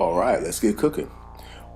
All right, let's get cooking.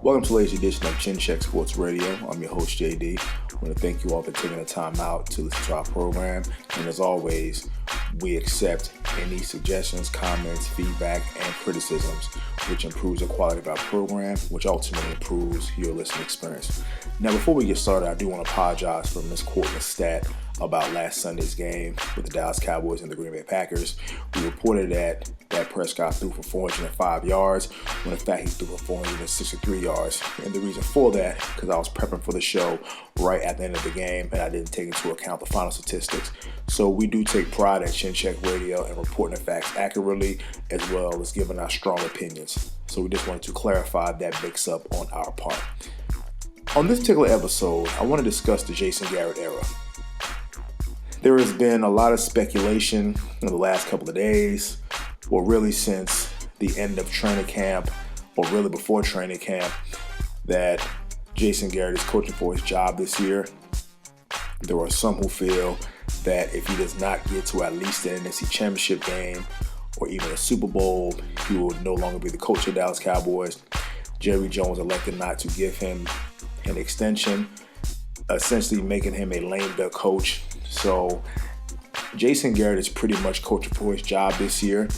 Welcome to the latest edition of Chin Check Sports Radio. I'm your host, JD. I want to thank you all for taking the time out to listen to our program. And as always, we accept any suggestions, comments, feedback, and criticisms, which improves the quality of our program, which ultimately improves your listening experience. Now, before we get started, I do want to apologize for misquoting a stat about last Sunday's game with the Dallas Cowboys and the Green Bay Packers. We reported that Prescott threw for 405 yards, when in fact he threw for 463 yards. And the reason for that, because I was prepping for the show right at the end of the game, and I didn't take into account the final statistics. So we do take pride at Chin Check Radio in reporting the facts accurately, as well as giving our strong opinions. So we just wanted to clarify that mix-up on our part. On this particular episode, I want to discuss the Jason Garrett era. There has been a lot of speculation in the last couple of days, or really since the end of training camp, or really before training camp, that Jason Garrett is coaching for his job this year. There are some who feel that if he does not get to at least the NFC Championship game or even a Super Bowl, he will no longer be the coach of the Dallas Cowboys. Jerry Jones elected not to give him an extension, essentially making him a lame duck coach. So Jason Garrett is pretty much coaching for his job this year.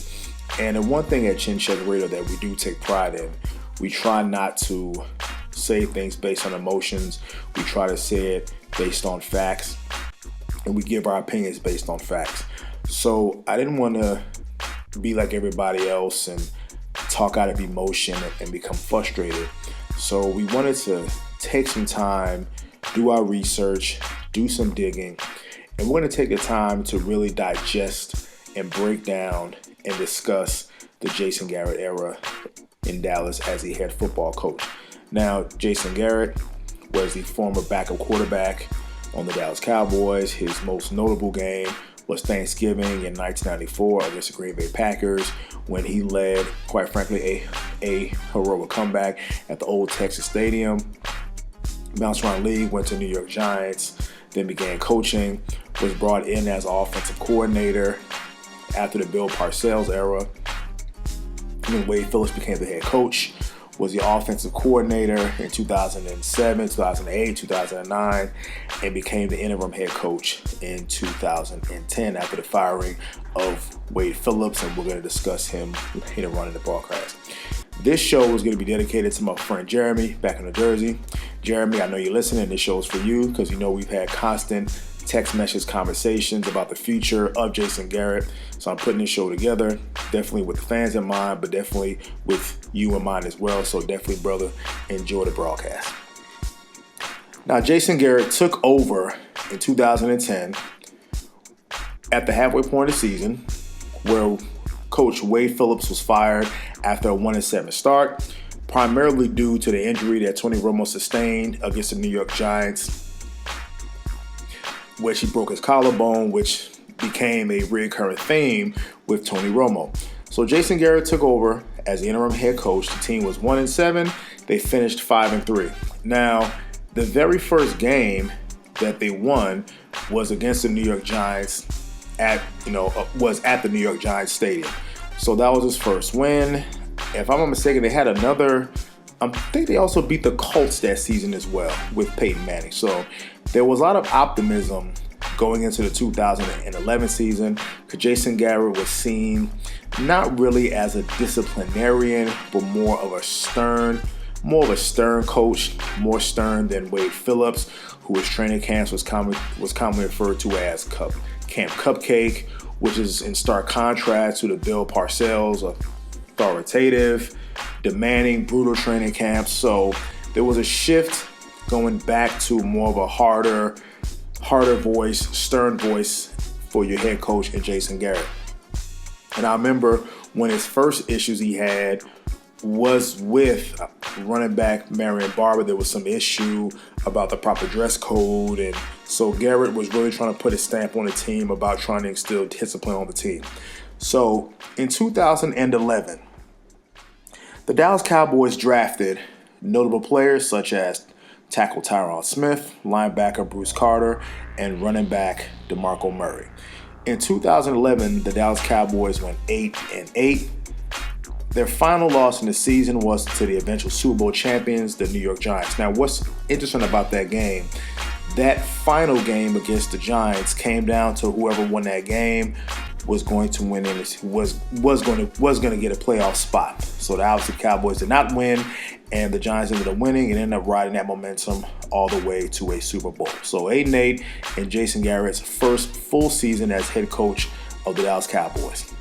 And the one thing at Chin Check Radio that we do take pride in, we try not to say things based on emotions. We try to say it based on facts, and we give our opinions based on facts. So I didn't want to be like everybody else and talk out of emotion and become frustrated. So we wanted to take some time, do our research, do some digging, and we're going to take the time to really digest and break down and discuss the Jason Garrett era in Dallas as a head football coach. Now, Jason Garrett was the former backup quarterback on the Dallas Cowboys. His most notable game was Thanksgiving in 1994 against the Green Bay Packers, when he led, quite frankly, a heroic comeback at the old Texas Stadium. Bounced around the league, went to New York Giants, then began coaching, was brought in as offensive coordinator after the Bill Parcells era. When Wade Phillips became the head coach, was the offensive coordinator in 2007, 2008, 2009, and became the interim head coach in 2010 after the firing of Wade Phillips, and we're going to discuss him later on in the broadcast. This show is going to be dedicated to my friend Jeremy back in New Jersey. Jeremy, I know you're listening. This show is for you because you know we've had constant text message conversations about the future of Jason Garrett. So I'm putting this show together, definitely with the fans in mind, but definitely with you in mind as well. So definitely, brother, enjoy the broadcast. Now, Jason Garrett took over in 2010 at the halfway point of the season, where Coach Wade Phillips was fired after a 1-7 start, primarily due to the injury that Tony Romo sustained against the New York Giants, which he broke his collarbone, which became a recurring theme with Tony Romo. So Jason Garrett took over as the interim head coach. The team was 1-7. They finished 5-3. Now, the very first game that they won was against the New York Giants was at the New York Giants Stadium. So that was his first win. If I'm not mistaken, they had another. I think they also beat the Colts that season as well with Peyton Manning. So there was a lot of optimism going into the 2011 season, because Jason Garrett was seen not really as a disciplinarian, but more of a stern coach, more stern than Wade Phillips, who his training camps was commonly referred to as Camp Cupcake, which is in stark contrast to the Bill Parcells authoritative, demanding, brutal training camps. So there was a shift going back to more of a harder voice, stern voice for your head coach in Jason Garrett. And I remember when his first issues he had was with running back Marion Barber. There was some issue about the proper dress code, and so Garrett was really trying to put his stamp on the team about trying to instill discipline on the team. So in 2011, the Dallas Cowboys drafted notable players such as tackle Tyron Smith, linebacker Bruce Carter, and running back DeMarco Murray. In 2011, the Dallas Cowboys went 8-8, Their final loss in the season was to the eventual Super Bowl champions, the New York Giants. Now, what's interesting about that game, that final game against the Giants came down to whoever won that game was going to win and was going to get a playoff spot. So the obviously Cowboys did not win, and the Giants ended up winning and ended up riding that momentum all the way to a Super Bowl. So 8-8 in Jason Garrett's first full season as head coach of the Dallas Cowboys.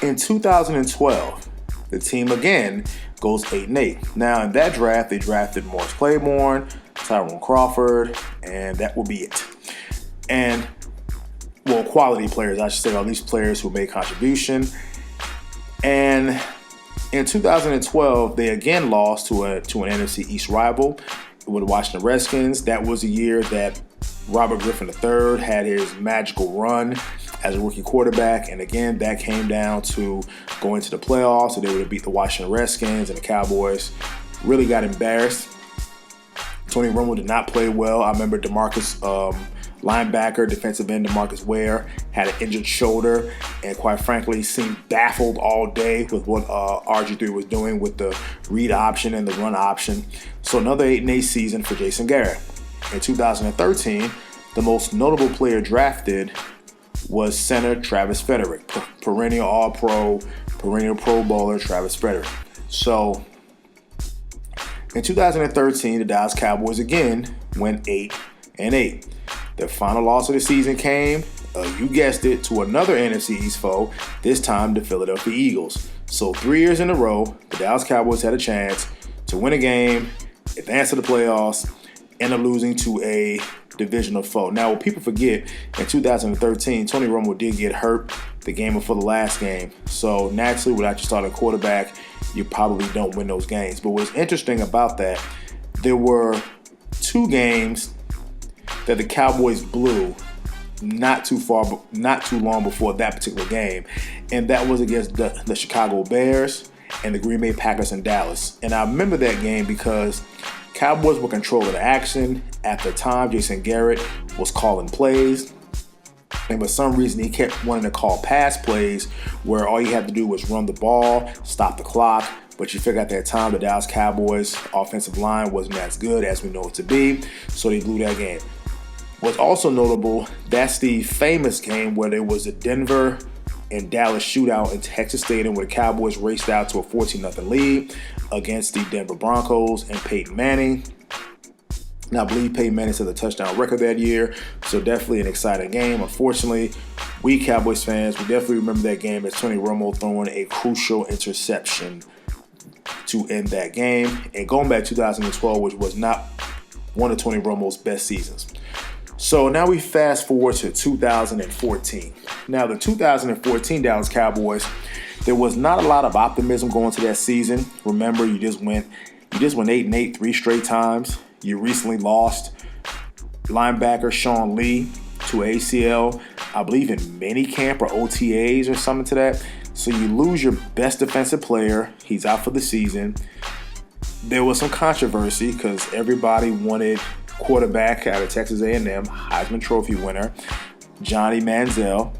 In 2012, the team again goes 8-8. Now in that draft, they drafted Morris Claiborne, Tyrone Crawford, and that will be it. And well, quality players, I should say, all these players who made contribution. And in 2012, they again lost to an NFC East rival with the Washington Redskins. That was a year that Robert Griffin III had his magical run as a rookie quarterback. And again, that came down to going to the playoffs. So they would have beat the Washington Redskins, and the Cowboys really got embarrassed. Tony Romo did not play well. I remember linebacker, defensive end DeMarcus Ware had an injured shoulder, and quite frankly seemed baffled all day with what RG3 was doing with the read option and the run option. So another 8-8 season for Jason Garrett. In 2013, the most notable player drafted was center Travis Frederick, perennial All-Pro, perennial Pro Bowler Travis Frederick. So in 2013, the Dallas Cowboys again went 8-8. Their final loss of the season came, you guessed it, to another NFC East foe, this time the Philadelphia Eagles. So 3 years in a row, the Dallas Cowboys had a chance to win a game, advance to the playoffs, end up losing to a divisional foe. Now, what people forget, in 2013, Tony Romo did get hurt the game before the last game. So naturally, without your starting quarterback, you probably don't win those games. But what's interesting about that, there were 2 games that the Cowboys blew not too long before that particular game, and that was against the Chicago Bears and the Green Bay Packers in Dallas. And I remember that game because Cowboys were controlling the action. At the time, Jason Garrett was calling plays, and for some reason he kept wanting to call pass plays where all you had to do was run the ball, stop the clock. But you figure at that time the Dallas Cowboys offensive line wasn't as good as we know it to be, so they blew that game. What's also notable, that's the famous game where there was a Denver and Dallas shootout in Texas Stadium where the Cowboys raced out to a 14-0 lead against the Denver Broncos and Peyton Manning. Now, I believe Peyton Manning set the touchdown record that year, so definitely an exciting game. Unfortunately, we Cowboys fans, we definitely remember that game as Tony Romo throwing a crucial interception to end that game. And going back to 2012, which was not one of Tony Romo's best seasons. So now we fast forward to 2014. Now the 2014 Dallas Cowboys, there was not a lot of optimism going to that season. Remember, you just went 8-8 3 straight times. You recently lost linebacker Sean Lee to ACL, I believe in minicamp or OTAs or something to that. So you lose your best defensive player. He's out for the season. There was some controversy because everybody wanted quarterback out of Texas A&M, Heisman Trophy winner, Johnny Manziel,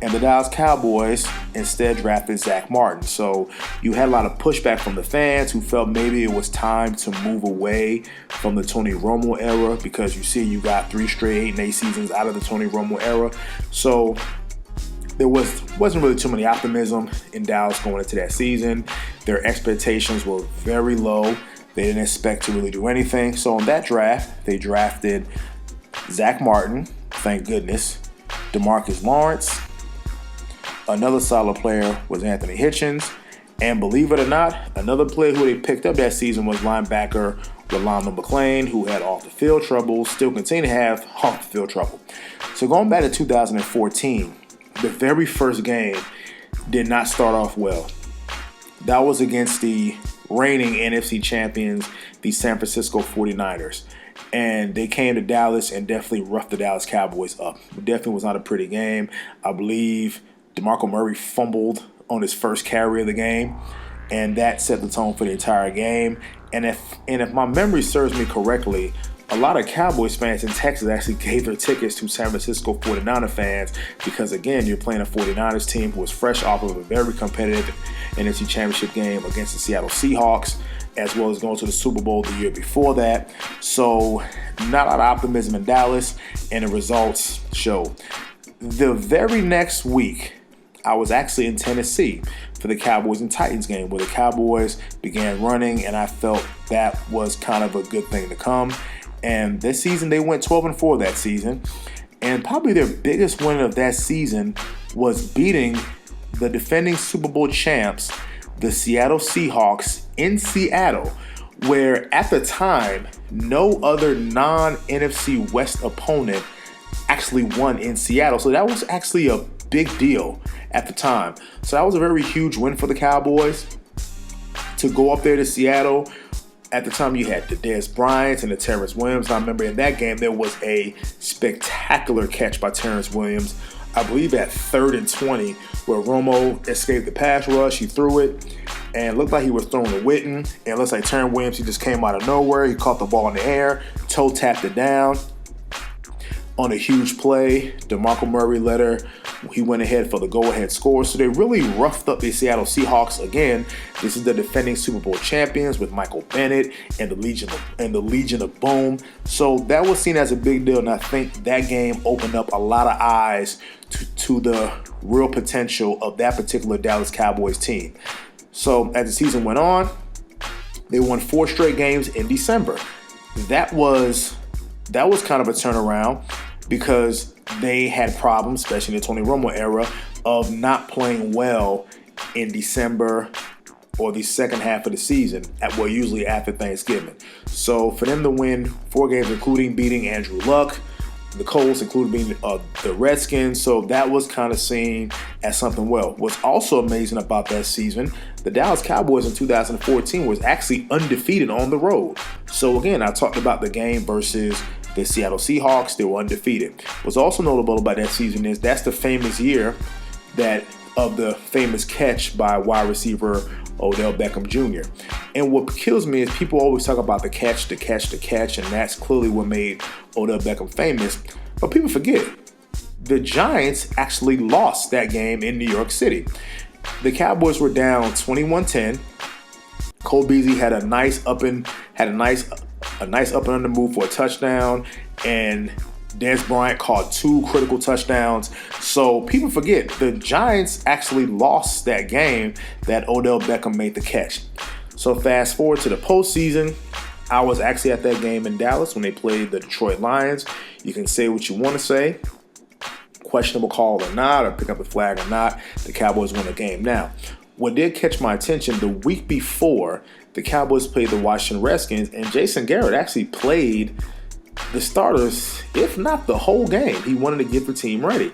and the Dallas Cowboys instead drafted Zach Martin. So you had a lot of pushback from the fans who felt maybe it was time to move away from the Tony Romo era because you got 3 straight 8-8 seasons out of the Tony Romo era. So there wasn't really too many optimism in Dallas going into that season. Their expectations were very low. They didn't expect to really do anything. So in that draft, they drafted Zach Martin, thank goodness, DeMarcus Lawrence. Another solid player was Anthony Hitchens. And believe it or not, another player who they picked up that season was linebacker Rolando McClain, who had off-the-field trouble, still continue to have off-the-field trouble. So going back to 2014, the very first game did not start off well. That was against the reigning NFC champions, the San Francisco 49ers. And they came to Dallas and definitely roughed the Dallas Cowboys up. It definitely was not a pretty game. I believe DeMarco Murray fumbled on his first carry of the game, and that set the tone for the entire game. And if my memory serves me correctly, a lot of Cowboys fans in Texas actually gave their tickets to San Francisco 49er fans because, again, you're playing a 49ers team who was fresh off of a very competitive NFC Championship game against the Seattle Seahawks, as well as going to the Super Bowl the year before that. So not a lot of optimism in Dallas, and the results show. The very next week, I was actually in Tennessee for the Cowboys and Titans game, where the Cowboys began running, and I felt that was kind of a good thing to come. And this season, they went 12-4 that season. And probably their biggest win of that season was beating the defending Super Bowl champs, the Seattle Seahawks, in Seattle, where at the time, no other non-NFC West opponent actually won in Seattle. So that was actually a big deal at the time. So that was a very huge win for the Cowboys to go up there to Seattle. At the time, you had the Dez Bryant and the Terrence Williams. And I remember in that game, there was a spectacular catch by Terrence Williams, I believe at 3rd and 20, where Romo escaped the pass rush. He threw it and looked like he was throwing to Witten. And it looks like Terrence Williams, he just came out of nowhere. He caught the ball in the air, toe tapped it down on a huge play. DeMarco Murray he went ahead for the go-ahead score. So they really roughed up the Seattle Seahawks again. This is the defending Super Bowl champions with Michael Bennett and the Legion of Boom. So that was seen as a big deal, and I think that game opened up a lot of eyes to the real potential of that particular Dallas Cowboys team. So as the season went on, they won 4 straight games in December. That was kind of a turnaround, because they had problems, especially in the Tony Romo era, of not playing well in December or the second half of the season, usually after Thanksgiving. So for them to win 4 games, including beating Andrew Luck, the Colts, including beating the Redskins, so that was kind of seen as something well. What's also amazing about that season, the Dallas Cowboys in 2014 was actually undefeated on the road. So again, I talked about the game versus the Seattle Seahawks. They were undefeated. What's also notable about that season is that's the famous year of the famous catch by wide receiver Odell Beckham Jr. And what kills me is people always talk about the catch, and that's clearly what made Odell Beckham famous. But people forget, the Giants actually lost that game in New York City. The Cowboys were down 21-10. Cole Beasley had a nice up and under move for a touchdown, and Dez Bryant caught 2 critical touchdowns. So people forget, the Giants actually lost that game that Odell Beckham made the catch. So fast forward to the postseason. I was actually at that game in Dallas when they played the Detroit Lions. You can say what you want to say, questionable call or not, or pick up the flag or not, the Cowboys won the game. Now, what did catch my attention, the week before, the Cowboys played the Washington Redskins, and Jason Garrett actually played the starters, if not the whole game. He wanted to get the team ready.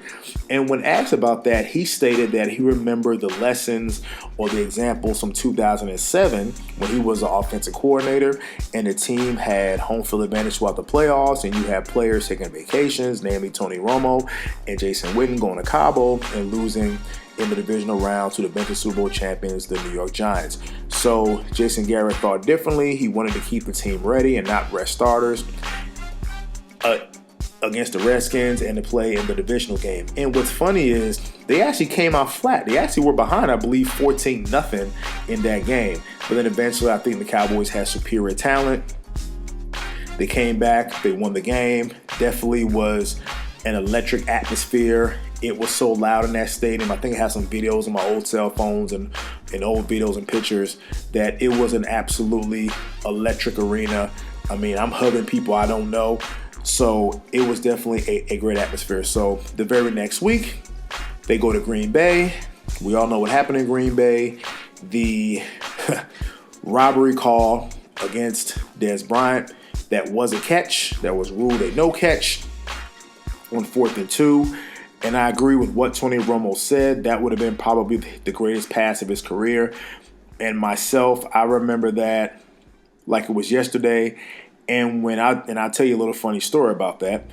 And when asked about that, he stated that he remembered the lessons or the examples from 2007 when he was the offensive coordinator and the team had home field advantage throughout the playoffs, and you had players taking vacations, namely Tony Romo and Jason Witten going to Cabo and losing in the divisional round to the defending Super Bowl champions, the New York Giants. So Jason Garrett thought differently. He wanted to keep the team ready and not rest starters against the Redskins and to play in the divisional game. And what's funny is they actually came out flat. They actually were behind, I believe, 14-0 in that game. But then eventually I think the Cowboys had superior talent. They came back. They won the game. Definitely was an electric atmosphere. It was so loud in that stadium. I think I have some videos on my old cell phones and old videos and pictures that it was an absolutely electric arena. I mean, I'm hugging people I don't know. So it was definitely a great atmosphere. So the very next week, they go to Green Bay. We all know what happened in Green Bay. The robbery call against Dez Bryant, that was a catch. That was ruled a no catch on 4th and 2. And I agree with what Tony Romo said. That would have been probably the greatest pass of his career. And myself, I remember that like it was yesterday. And I'll tell you a little funny story about that.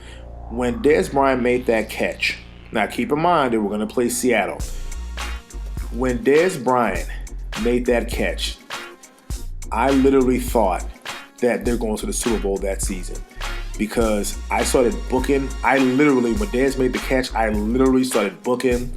When Dez Bryant made that catch, now keep in mind that we're going to play Seattle. When Dez Bryant made that catch, I literally thought that they're going to the Super Bowl that season. Because I started booking, when Dez made the catch, I literally started booking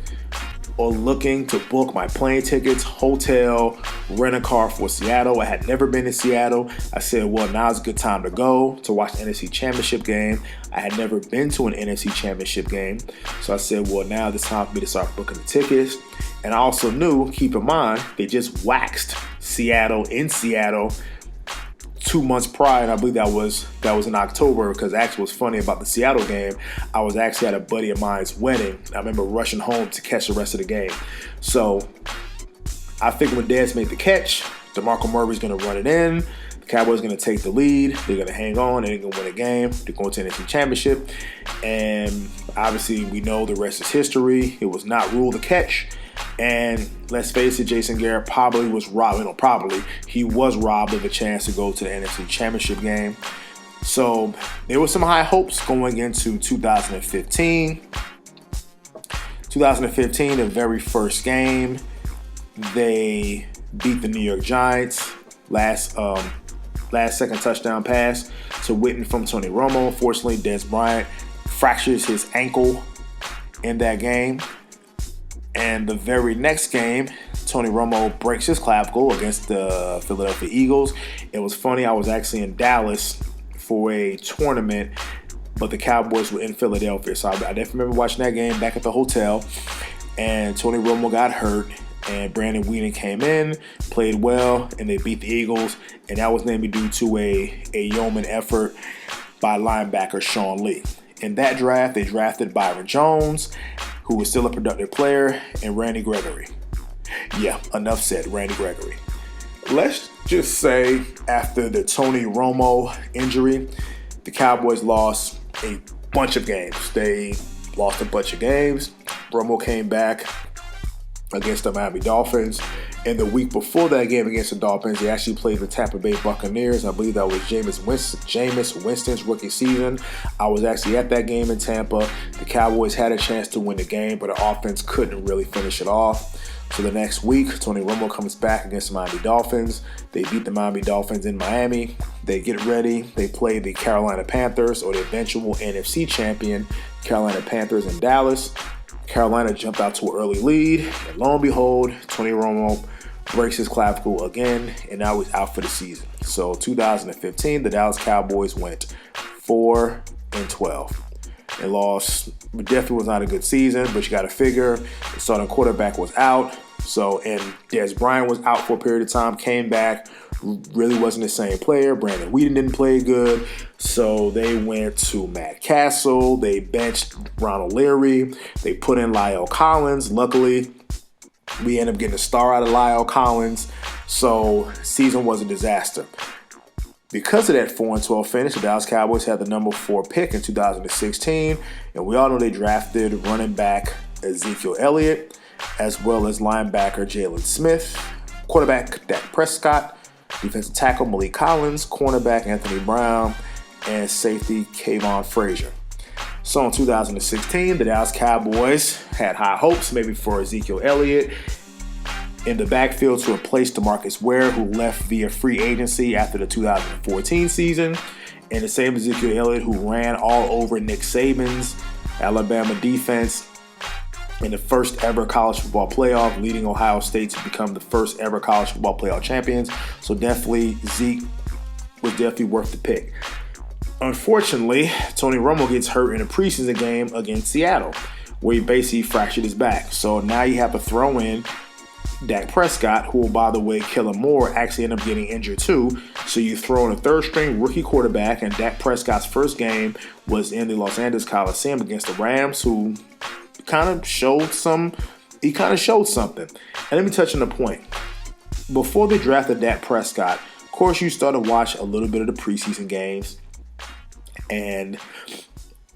or looking to book my plane tickets, hotel, rent a car for Seattle. I had never been to Seattle. I said, well, now's a good time to go to watch the NFC Championship game. I had never been to an NFC Championship game. So I said, well, now it's time for me to start booking the tickets. And I also knew, keep in mind, they just waxed Seattle in Seattle 2 months prior, and I believe that was in October, because actually what's funny about the Seattle game, I was actually at a buddy of mine's wedding. I remember rushing home to catch the rest of the game. So I figured when Dez made the catch, DeMarco Murray's going to run it in. The Cowboys are going to take the lead. They're going to hang on. They're going to win a game. They're going to the NFC Championship. And obviously we know the rest is history. It was not ruled a catch. And let's face it, Jason Garrett probably was robbed. He was robbed of a chance to go to the NFC Championship game. So there were some high hopes going into 2015. 2015, the very first game, they beat the New York Giants. Last second touchdown pass to Witten from Tony Romo. Unfortunately, Dez Bryant fractures his ankle in that game. And the very next game, Tony Romo breaks his clavicle against the Philadelphia Eagles. It was funny, I was actually in Dallas for a tournament, but the Cowboys were in Philadelphia. So I definitely remember watching that game back at the hotel. And Tony Romo got hurt, and Brandon Weeden came in, played well, and they beat the Eagles. And that was mainly due to a yeoman effort by linebacker Sean Lee. In that draft, they drafted Byron Jones, who was still a productive player, and Randy Gregory. Yeah, enough said, Randy Gregory. Let's just say after the Tony Romo injury, the Cowboys lost a bunch of games. They lost a bunch of games. Romo came back against the Miami Dolphins. And the week before that game against the Dolphins, they actually played the Tampa Bay Buccaneers. I believe that was Jameis Winston's rookie season. I was actually at that game in Tampa. The Cowboys had a chance to win the game, but the offense couldn't really finish it off. So the next week, Tony Romo comes back against the Miami Dolphins. They beat the Miami Dolphins in Miami. They get ready. They play the Carolina Panthers, or the eventual NFC champion, Carolina Panthers in Dallas. Carolina jumped out to an early lead, and lo and behold, Tony Romo breaks his clavicle again, and now he's out for the season. So 2015, the Dallas Cowboys went 4-12. They lost. It definitely was not a good season, but you got to figure the starting quarterback was out. So, and Dez Bryant was out for a period of time, came back, really wasn't the same player. Brandon Weeden didn't play good. So they went to Matt Castle. They benched Ronald Leary. They put in Lyle Collins. Luckily, we ended up getting a star out of Lyle Collins. So season was a disaster. Because of that 4-12 finish, the Dallas Cowboys had the number 4 pick in 2016. And we all know they drafted running back Ezekiel Elliott, as well as linebacker Jalen Smith, quarterback Dak Prescott, defensive tackle Malik Collins, cornerback Anthony Brown, and safety Kayvon Frazier. So in 2016, the Dallas Cowboys had high hopes maybe for Ezekiel Elliott in the backfield to replace DeMarcus Ware, who left via free agency after the 2014 season, and the same Ezekiel Elliott who ran all over Nick Saban's Alabama defense in the first ever college football playoff, leading Ohio State to become the first ever college football playoff champions. So definitely Zeke was definitely worth the pick. Unfortunately, Tony Romo gets hurt in a preseason game against Seattle, where he basically fractured his back. So now you have to throw in Dak Prescott, who, by the way, Kellen Moore actually ended up getting injured too. So you throw in a third-string rookie quarterback, and Dak Prescott's first game was in the Los Angeles Coliseum against the Rams, who kind of showed something. And let me touch on the point. Before they drafted Dak Prescott, of course, you started to watch a little bit of the preseason games. And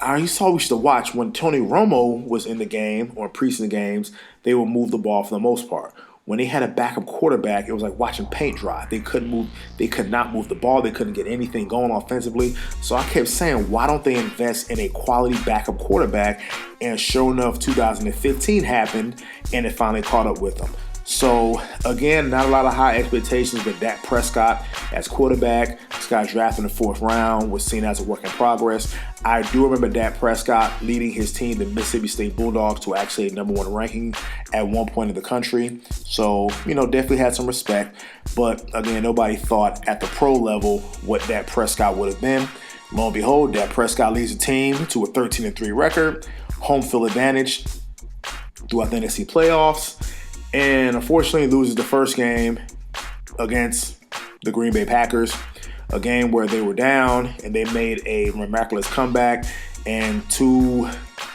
I used to watch when Tony Romo was in the game or preseason games, they would move the ball for the most part. When they had a backup quarterback, it was like watching paint dry. They could not move the ball. They couldn't get anything going offensively. So I kept saying, why don't they invest in a quality backup quarterback? And sure enough, 2015 happened, and it finally caught up with them. So, again, not a lot of high expectations with Dak Prescott as quarterback. This guy drafted in the 4th round, was seen as a work in progress. I do remember Dak Prescott leading his team, the Mississippi State Bulldogs, to actually a number 1 ranking at one point in the country. So, definitely had some respect. But, again, nobody thought at the pro level what Dak Prescott would have been. Lo and behold, Dak Prescott leads the team to a 13-3 record, home field advantage throughout the NFC playoffs, and unfortunately loses the first game against the Green Bay Packers, a game where they were down and they made a miraculous comeback, and 2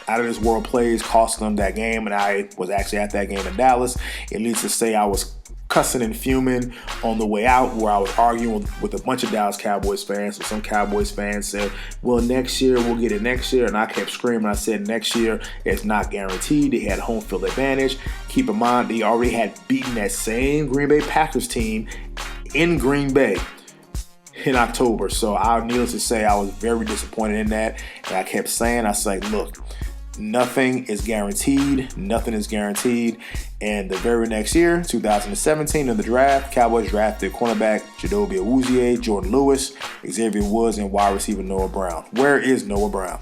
out-of-this-world plays cost them that game, and I was actually at that game in Dallas. It needs to say I was cussing and fuming on the way out, where I was arguing with a bunch of Dallas Cowboys fans. So some Cowboys fans said, well, next year, we'll get it next year. And I kept screaming. I said, next year, it's not guaranteed. They had home field advantage. Keep in mind, they already had beaten that same Green Bay Packers team in Green Bay in October. So needless to say, I was very disappointed in that. And I kept saying, I was like, look, nothing is guaranteed. Nothing is guaranteed. And the very next year, 2017, in the draft, Cowboys drafted cornerback Chidobe Awuzie, Jordan Lewis, Xavier Woods, and wide receiver Noah Brown. Where is Noah Brown?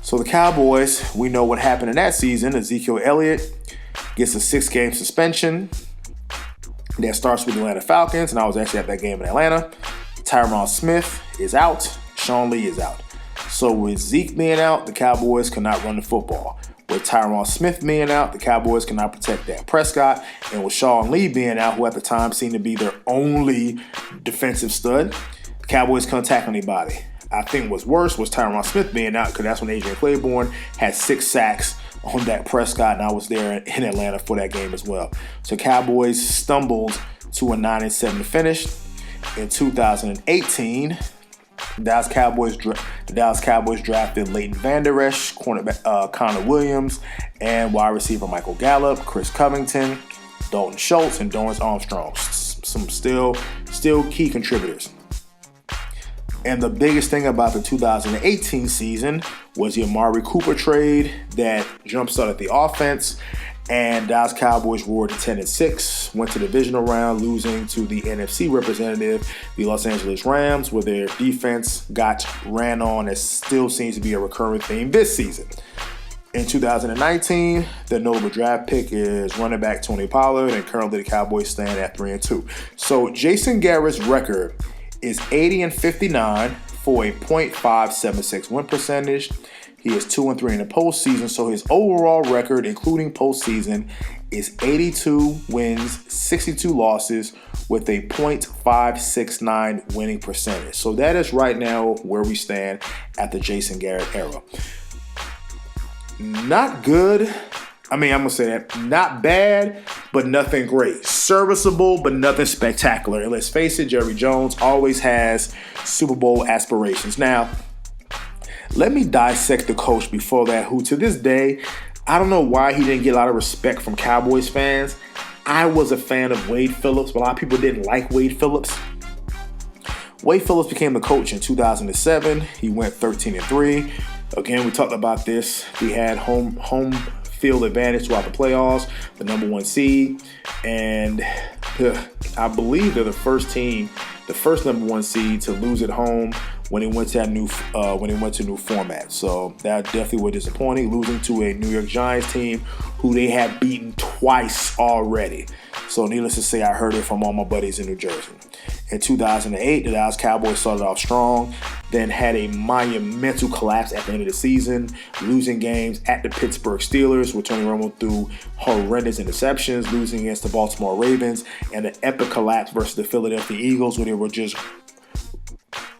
So the Cowboys, we know what happened in that season. Ezekiel Elliott gets a 6-game suspension. That starts with the Atlanta Falcons, and I was actually at that game in Atlanta. Tyron Smith is out. Sean Lee is out. So with Zeke being out, the Cowboys cannot run the football. With Tyron Smith being out, the Cowboys cannot protect Dak Prescott. And with Sean Lee being out, who at the time seemed to be their only defensive stud, the Cowboys couldn't tackle anybody. I think what's worse was Tyron Smith being out, because that's when Adrian Claiborne had 6 sacks on Dak Prescott, and I was there in Atlanta for that game as well. So Cowboys stumbled to a 9-7 finish. In 2018, the Dallas Cowboys drafted Leighton Vander Esch, cornerback Connor Williams, and wide receiver Michael Gallup, Chris Covington, Dalton Schultz, and Dorrance Armstrong. Some still key contributors. And the biggest thing about the 2018 season was the Amari Cooper trade that jump-started the offense. And Dallas Cowboys roared to 10-6, went to the divisional round, losing to the NFC representative, the Los Angeles Rams, where their defense got ran on, as still seems to be a recurring theme this season. In 2019, the notable draft pick is running back Tony Pollard, and currently the Cowboys stand at 3-2. So Jason Garrett's record is 80-59 for a .576 win percentage. He is 2-3 in the postseason, so his overall record, including postseason, is 82 wins, 62 losses, with a .569 winning percentage. So that is right now where we stand at the Jason Garrett era. Not good. I'm going to say that. Not bad, but nothing great. Serviceable, but nothing spectacular. And let's face it, Jerry Jones always has Super Bowl aspirations. Now, let me dissect the coach before that, who to this day, I don't know why he didn't get a lot of respect from Cowboys fans. I was a fan of Wade Phillips, but a lot of people didn't like Wade Phillips. Wade Phillips became the coach in 2007. He went 13-3. Again, we talked about this. He had home field advantage throughout the playoffs, the number 1 seed, and I believe they're the first number 1 seed to lose at home when he went to new format. So that definitely was disappointing, losing to a New York Giants team who they had beaten twice already. So needless to say, I heard it from all my buddies in New Jersey. In 2008, the Dallas Cowboys started off strong, then had a monumental collapse at the end of the season, losing games at the Pittsburgh Steelers, where Tony Romo threw horrendous interceptions, losing against the Baltimore Ravens, and an epic collapse versus the Philadelphia Eagles, where they were just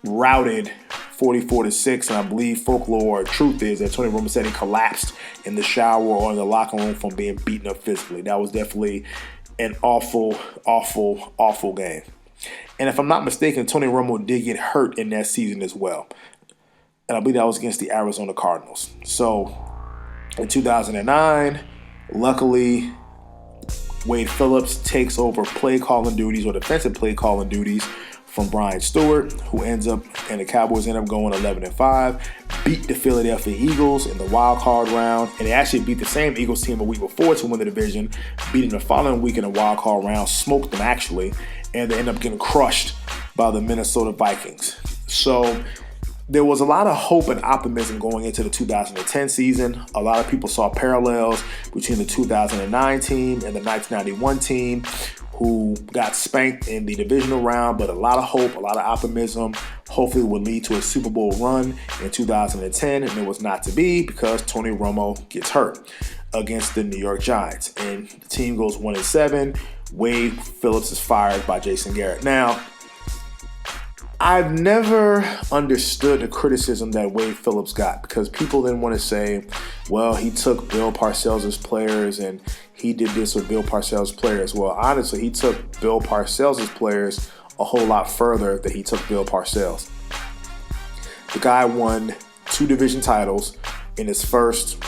routed 44-6. And I believe folklore or truth is that Tony Romo said he collapsed in the shower or in the locker room from being beaten up physically. That was definitely an awful game. And if I'm not mistaken, Tony Romo did get hurt in that season as well. And I believe that was against the Arizona Cardinals. So in 2009, luckily, Wade Phillips takes over play calling duties, or defensive play calling duties, from Brian Stewart, who and the Cowboys end up going 11-5. beat the Philadelphia Eagles in the wild card round, and they actually beat the same Eagles team a week before to win the division, beating the following week in the wild card round, smoked them actually, and they end up getting crushed by the Minnesota Vikings. So there was a lot of hope and optimism going into the 2010 season. A lot of people saw parallels between the 2009 team and the 1991 team, who got spanked in the divisional round, but a lot of hope, a lot of optimism, hopefully would lead to a Super Bowl run in 2010, and it was not to be because Tony Romo gets hurt against the New York Giants, and the team goes 1-7. Wade Phillips is fired by Jason Garrett. Now, I've never understood the criticism that Wade Phillips got, because people then want to say, well, he took Bill Parcells' players and he did this with Bill Parcells' players. Well, honestly, he took Bill Parcells' players a whole lot further than he took Bill Parcells. The guy won 2 division titles in his first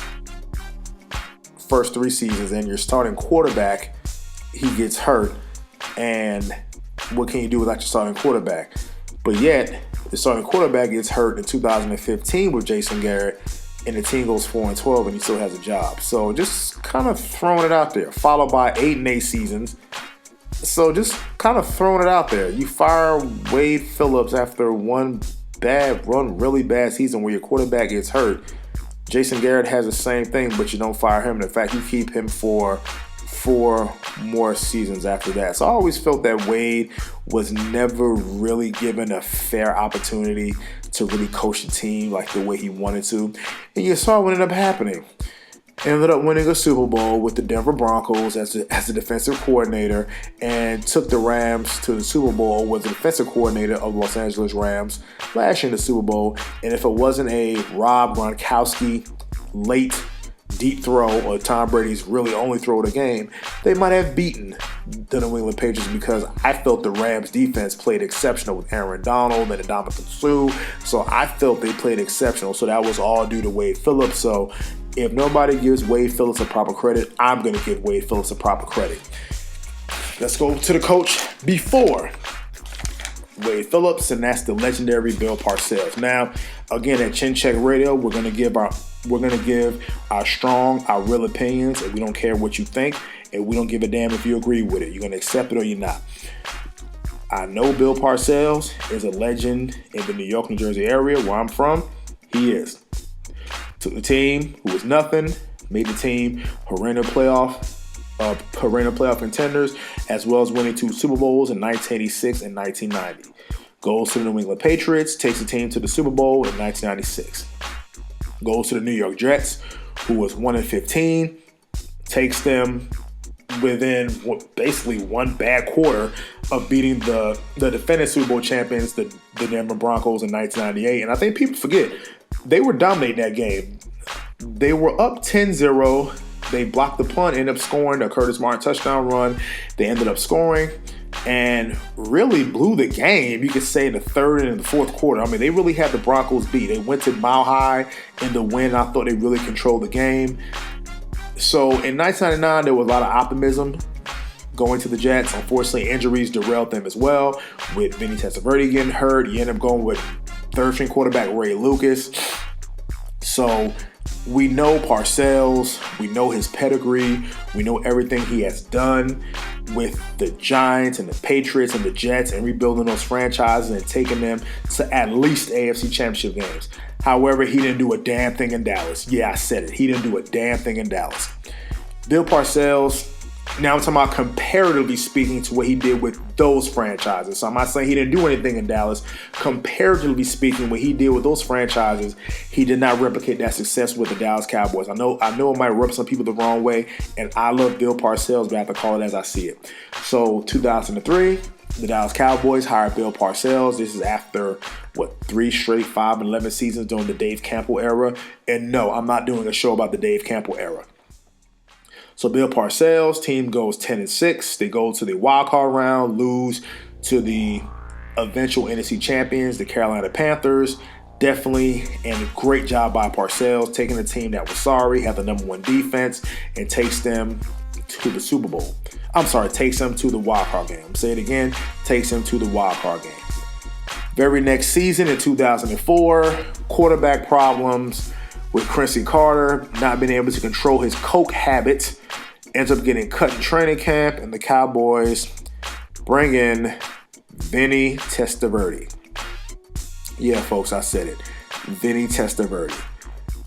3 seasons, and your starting quarterback, he gets hurt, and what can you do without your starting quarterback? But yet, the starting quarterback gets hurt in 2015 with Jason Garrett, and the team goes 4-12, and he still has a job. So just kind of throwing it out there, followed by 8-8 seasons. So just kind of throwing it out there. You fire Wade Phillips after one really bad season where your quarterback gets hurt. Jason Garrett has the same thing, but you don't fire him. In fact, you keep him for 4 more seasons after that. So I always felt that Wade was never really given a fair opportunity to really coach the team like the way he wanted to. And you saw what ended up happening. Ended up winning a Super Bowl with the Denver Broncos as the defensive coordinator, and took the Rams to the Super Bowl, was the defensive coordinator of Los Angeles Rams last year in the Super Bowl. And if it wasn't a Rob Gronkowski late deep throw, or Tom Brady's really only throw of the game, they might have beaten the New England Patriots, because I felt the Rams defense played exceptional with Aaron Donald and Ndamukong Suh. So I felt they played exceptional. So that was all due to Wade Phillips. So if nobody gives Wade Phillips a proper credit, I'm going to give Wade Phillips a proper credit. Let's go to the coach before Wade Phillips, and that's the legendary Bill Parcells. Now, again, at Chin Check Radio, we're going to give our strong, our real opinions, and we don't care what you think, and we don't give a damn if you agree with it. You're going to accept it or you're not. I know Bill Parcells is a legend in the New York, New Jersey area where I'm from. He is. Took the team who was nothing, made the team perennial playoff contenders, as well as winning 2 Super Bowls in 1986 and 1990. Goes to the New England Patriots, takes the team to the Super Bowl in 1996. Goes to the New York Jets, who was 1-15, takes them within basically one bad quarter of beating the defending Super Bowl champions, the Denver Broncos, in 1998. And I think people forget, they were dominating that game. They were up 10-0. They blocked the punt, ended up scoring a Curtis Martin touchdown run. They ended up scoring and really blew the game, you could say, in the third and in the fourth quarter. I mean, they really had the Broncos beat. They went to Mile High in the win. I thought they really controlled the game. So in 1999, there was a lot of optimism going to the Jets. Unfortunately, injuries derailed them as well, with Vinny Testaverde getting hurt. You end up going with third-string quarterback Ray Lucas. So we know Parcells, we know his pedigree, we know everything he has done with the Giants and the Patriots and the Jets, and rebuilding those franchises and taking them to at least AFC Championship games. However, he didn't do a damn thing in Dallas. Yeah, I said it. He didn't do a damn thing in Dallas. Bill Parcells, now I'm talking about comparatively speaking to what he did with those franchises. So I'm not saying he didn't do anything in Dallas. Comparatively speaking, what he did with those franchises, he did not replicate that success with the Dallas Cowboys. I know it might rub some people the wrong way, and I love Bill Parcells, but I have to call it as I see it. So 2003, the Dallas Cowboys hired Bill Parcells. This is after, 3 straight 5-11 seasons during the Dave Campbell era. And no, I'm not doing a show about the Dave Campbell era. So Bill Parcells' team goes 10-6. They go to the wild card round, lose to the eventual NFC champions, the Carolina Panthers. Definitely, and a great job by Parcells, taking a team that was sorry, had the number 1 defense, and takes them to the Super Bowl. Takes them to the wild card game. Say it again, takes them to the wild card game. Very next season in 2004, quarterback problems with Quincy Carter, not being able to control his coke habit, ends up getting cut in training camp, and the Cowboys bring in Vinny Testaverde. Yeah, folks, I said it. Vinny Testaverde.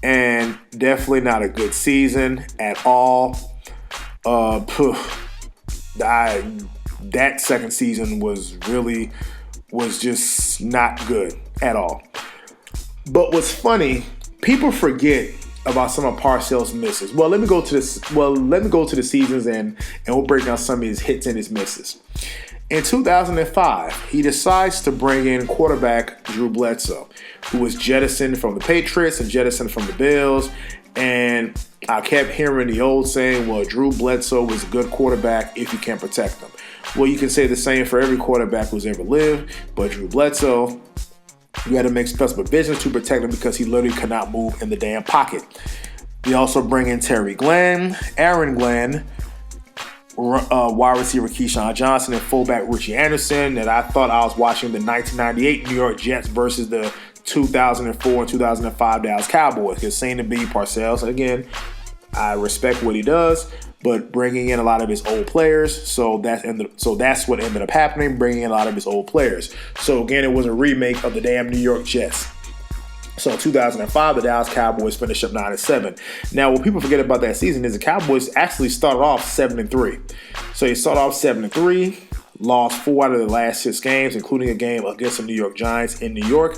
And definitely not a good season at all. That second season was just not good at all. But what's funny, people forget about some of Parcells' misses. Let me go to the seasons and we'll break down some of his hits and his misses. In 2005, he decides to bring in quarterback Drew Bledsoe, who was jettisoned from the Patriots and jettisoned from the Bills. And I kept hearing the old saying, well, Drew Bledsoe was a good quarterback if you can't protect him. Well, you can say the same for every quarterback who's ever lived, but Drew Bledsoe, you had to make special provisions to protect him because he literally could not move in the damn pocket. They also bring in Aaron Glenn, wide receiver Keyshawn Johnson, and fullback Richie Anderson. And I thought I was watching the 1998 New York Jets versus the 2004 and 2005 Dallas Cowboys. It seemed to be Parcells. And again, I respect what he does, but bringing in a lot of his old players. So that's what ended up happening, bringing in a lot of his old players. So again, it was a remake of the damn New York Jets. So in 2005, the Dallas Cowboys finished up 9-7. Now, what people forget about that season is the Cowboys actually started off 7-3. So they started off 7-3, lost 4 out of the last 6 games, including a game against the New York Giants in New York,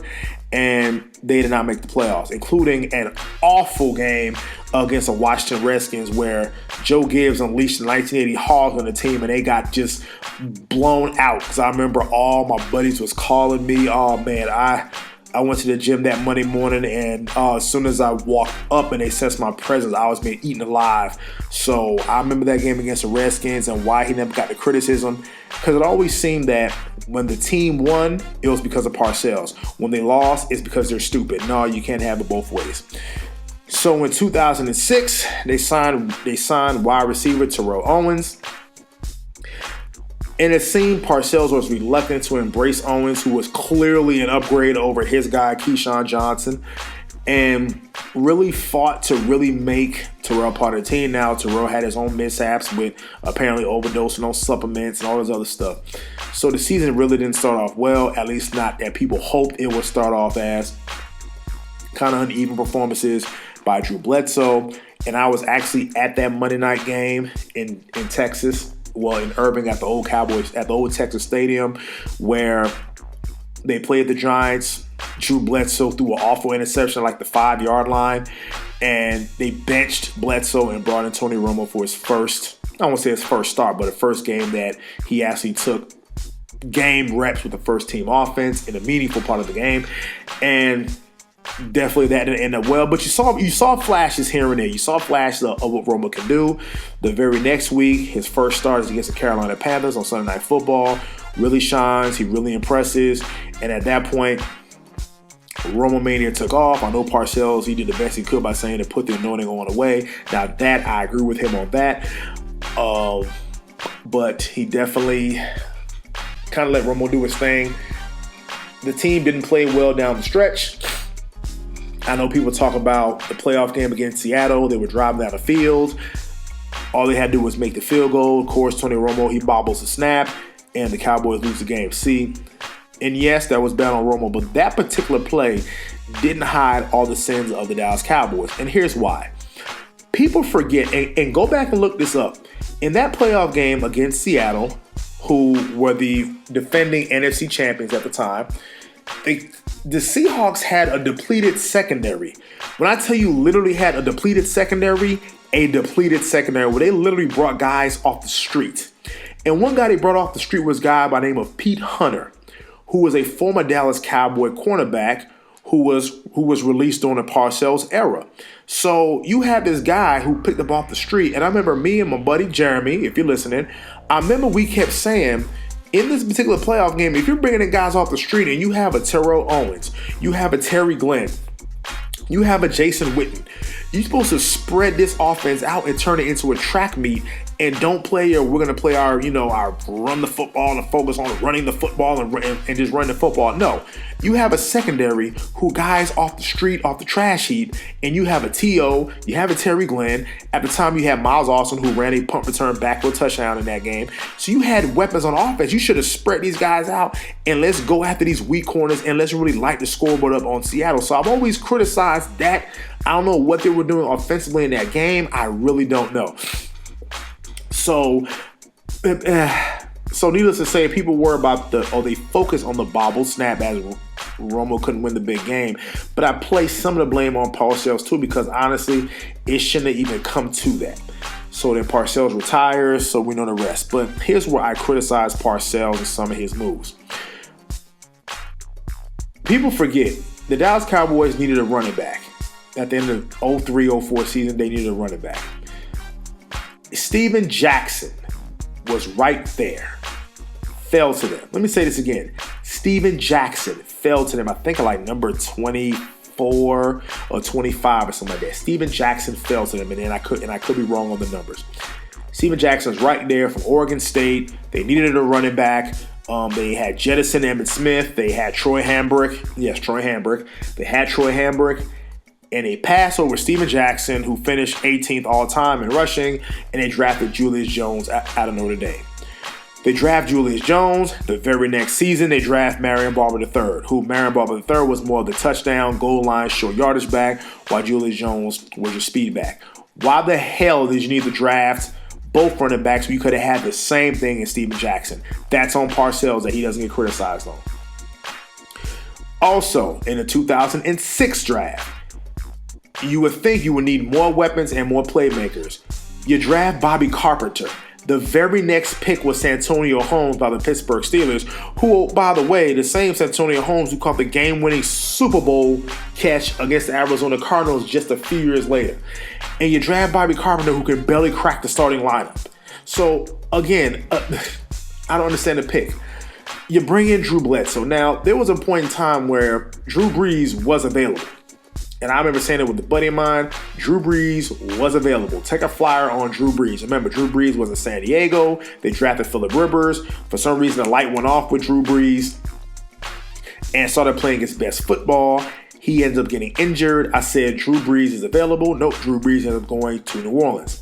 and they did not make the playoffs, including an awful game against the Washington Redskins where Joe Gibbs unleashed the 1980 Hogs on the team, and they got just blown out. Because I remember all my buddies was calling me, oh man, I went to the gym that Monday morning, and as soon as I walked up and they sensed my presence, I was being eaten alive. So I remember that game against the Redskins and why he never got the criticism. Because it always seemed that when the team won, it was because of Parcells. When they lost, it's because they're stupid. No, you can't have it both ways. So in 2006, they signed wide receiver Terrell Owens. And it seemed Parcells was reluctant to embrace Owens, who was clearly an upgrade over his guy, Keyshawn Johnson, and really fought to really make Terrell part of the team. Now, Terrell had his own mishaps with apparently overdosing on supplements and all this other stuff. So the season really didn't start off well, at least not that people hoped it would start off as. Kind of uneven performances by Drew Bledsoe. And I was actually at that Monday night game in Texas. Well, in Irving at the old Texas Stadium, where they played the Giants. Drew Bledsoe threw an awful interception like the 5-yard line, and they benched Bledsoe and brought in Tony Romo for his first, I won't say his first start, but the first game that he actually took game reps with the first team offense in a meaningful part of the game. And definitely that didn't end up well, but you saw flashes here and there. You saw flashes of what Romo can do. The very next week, his first start is against the Carolina Panthers on Sunday Night Football. Really shines. He really impresses. And at that point, Romo Mania took off. I know Parcells, he did the best he could by saying to put the anointing on away. Now that, I agree with him on that. But he definitely kind of let Romo do his thing. The team didn't play well down the stretch. I know people talk about the playoff game against Seattle. They were driving down the field. All they had to do was make the field goal. Of course, Tony Romo, he bobbles the snap, and the Cowboys lose the game. See, and yes, that was bad on Romo, but that particular play didn't hide all the sins of the Dallas Cowboys. And here's why. People forget, and go back and look this up. In that playoff game against Seattle, who were the defending NFC champions at the time, the Seahawks had a depleted secondary. When I tell you literally had a depleted secondary where they literally brought guys off the street. And one guy they brought off the street was a guy by the name of Pete Hunter, who was a former Dallas Cowboy cornerback who was released during the Parcells era. So you had this guy who picked up off the street. And I remember me and my buddy Jeremy, if you're listening, I remember we kept saying, in this particular playoff game, if you're bringing in guys off the street and you have a Terrell Owens, you have a Terry Glenn, you have a Jason Witten, you're supposed to spread this offense out and turn it into a track meet and don't play we're going to play our run the football and focus on running the football and just run the football. No, you have a secondary who guys off the street, off the trash heap, and you have a T.O., you have a Terry Glenn. At the time, you had Miles Austin, who ran a punt return back for a touchdown in that game. So you had weapons on offense. You should have spread these guys out, and let's go after these weak corners, and let's really light the scoreboard up on Seattle. So I've always criticized that. I don't know what they were doing offensively in that game. I really don't know. So needless to say, people worry about they focus on the bobble snap as Romo couldn't win the big game. But I place some of the blame on Parcells too, because honestly, it shouldn't have even come to that. So then Parcells retires, so we know the rest. But here's where I criticize Parcells and some of his moves. People forget the Dallas Cowboys needed a running back. At the end of 03-04 season, they needed a running back. Steven Jackson was right there. Fell to them. Let me say this again. Steven Jackson fell to them. I think like number 24 or 25 or something like that. Steven Jackson fell to them, and then I could be wrong on the numbers. Steven Jackson's right there from Oregon State. They needed a running back. They had jettisoned Emmitt Smith. They had Troy Hambrick. Yes, Troy Hambrick. They had Troy Hambrick. And they passed over Steven Jackson, who finished 18th all-time in rushing, and they drafted Julius Jones out of Notre Dame. They draft Julius Jones. The very next season, they draft Marion Barber III, who Marion Barber III was more of the touchdown, goal line, short yardage back, while Julius Jones was your speed back. Why the hell did you need to draft both running backs when you could have had the same thing in Steven Jackson? That's on Parcells that he doesn't get criticized on. Also, in the 2006 draft, you would think you would need more weapons and more playmakers. You draft Bobby Carpenter. The very next pick was Santonio Holmes by the Pittsburgh Steelers, who, by the way, the same Santonio Holmes who caught the game-winning Super Bowl catch against the Arizona Cardinals just a few years later. And you draft Bobby Carpenter, who can barely crack the starting lineup. So, again, I don't understand the pick. You bring in Drew Bledsoe. Now, there was a point in time where Drew Brees was available. And I remember saying it with a buddy of mine. Drew Brees was available. Take a flyer on Drew Brees. Remember, Drew Brees was in San Diego. They drafted Phillip Rivers. For some reason, the light went off with Drew Brees and started playing his best football. He ends up getting injured. I said Drew Brees is available. Nope, Drew Brees ends up going to New Orleans.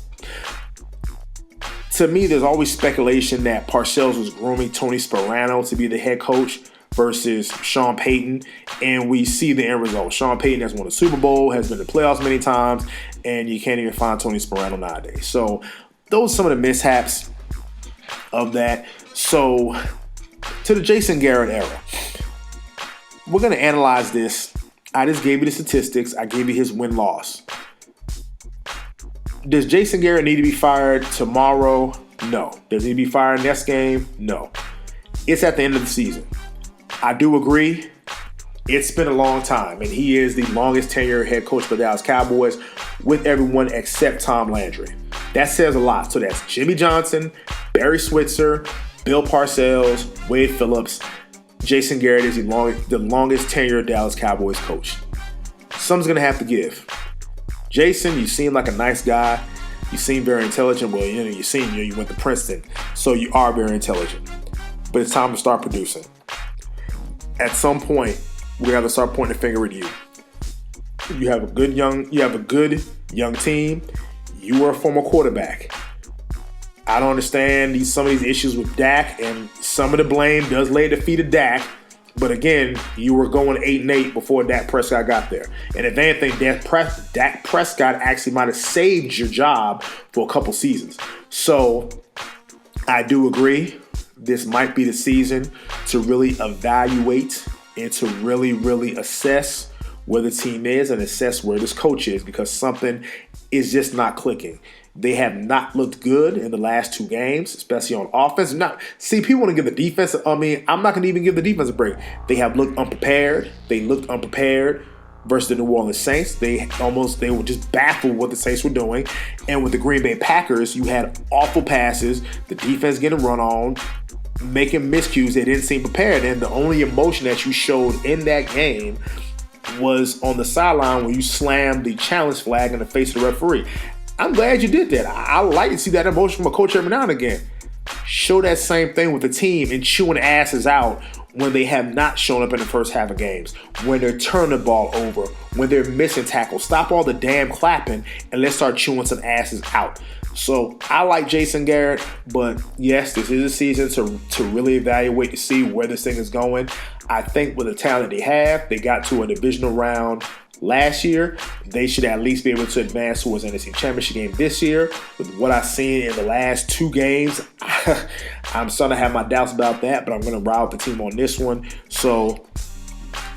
To me, there's always speculation that Parcells was grooming Tony Sparano to be the head coach versus Sean Payton, and we see the end result. Sean Payton has won a Super Bowl, has been in the playoffs many times, and you can't even find Tony Sparano nowadays. So those are some of the mishaps of that. So to the Jason Garrett era, we're going to analyze this. I just gave you the statistics. I gave you his win-loss. Does Jason Garrett need to be fired tomorrow? No. Does he need to be fired next game? No. It's at the end of the season. I do agree. It's been a long time, and he is the longest tenured head coach for the Dallas Cowboys with everyone except Tom Landry. That says a lot. So that's Jimmy Johnson, Barry Switzer, Bill Parcells, Wade Phillips. Jason Garrett is the longest tenured Dallas Cowboys coach. Something's going to have to give. Jason, you seem like a nice guy. You seem very intelligent. Well, you went to Princeton, so you are very intelligent. But it's time to start producing. At some point, we have to start pointing the finger at you. You have a good young team. You are a former quarterback. I don't understand some of these issues with Dak, and some of the blame does lay at the feet of Dak. But again, you were going 8-8 before Dak Prescott got there. And if anything, Dak Prescott actually might have saved your job for a couple seasons. So I do agree. This might be the season to really evaluate and to really, really assess where the team is and assess where this coach is, because something is just not clicking. They have not looked good in the last two games, especially on offense. People want to give the defense. I'm not going to even give the defense a break. They have looked unprepared. They looked unprepared versus the New Orleans Saints. They were just baffled what the Saints were doing. And with the Green Bay Packers, you had awful passes, the defense getting run on, making miscues. They didn't seem prepared. And the only emotion that you showed in that game was on the sideline when you slammed the challenge flag in the face of the referee. I'm glad you did that. I like to see that emotion from a coach every now and again. Show that same thing with the team and chewing asses out when they have not shown up in the first half of games, when they're turning the ball over, when they're missing tackles. Stop all the damn clapping and let's start chewing some asses out. So I like Jason Garrett, but yes, this is a season to really evaluate to see where this thing is going. I think with the talent they have, they got to a divisional round last year. They should at least be able to advance towards an NFC Championship game this year. With what I've seen in the last 2 games, I'm starting to have my doubts about that, but I'm going to ride with the team on this one. So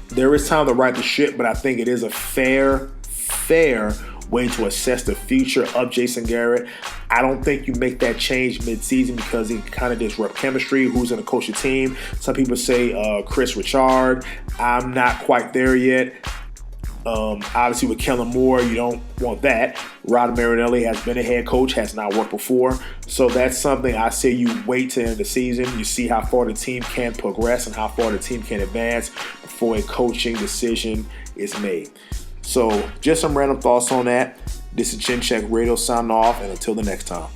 there is time to right the ship, but I think it is a fair way to assess the future of Jason Garrett. I don't think you make that change mid-season because it kind of disrupt chemistry. Who's going to coach the team? Some people say Chris Richard. I'm not quite there yet. Obviously, with Kellen Moore, you don't want that. Rod Marinelli has been a head coach, has not worked before. So that's something I say you wait to the end of the season. You see how far the team can progress and how far the team can advance before a coaching decision is made. So just some random thoughts on that. This is Chin Check Radio signing off, and until the next time.